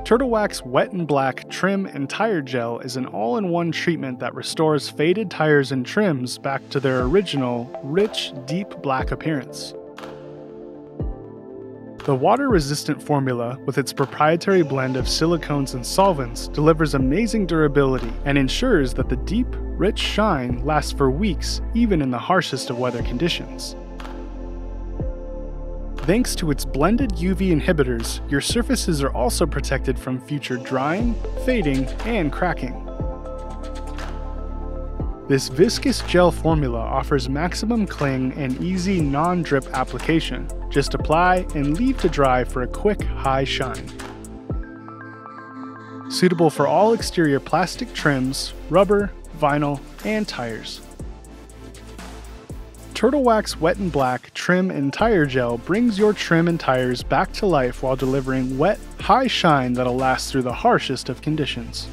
Turtle Wax Wet and Black Trim and Tire Gel is an all-in-one treatment that restores faded tires and trims back to their original, rich, deep black appearance. The water-resistant formula, with its proprietary blend of silicones and solvents, delivers amazing durability and ensures that the deep, rich shine lasts for weeks, even in the harshest of weather conditions. Thanks to its blended UV inhibitors, your surfaces are also protected from future drying, fading, and cracking. This viscous gel formula offers maximum cling and easy non-drip application. Just apply and leave to dry for a quick, high shine. Suitable for all exterior plastic trims, rubber, vinyl, and tires. Turtle Wax Wet and Black Trim and Tire Gel brings your trim and tires back to life while delivering wet, high shine that'll last through the harshest of conditions.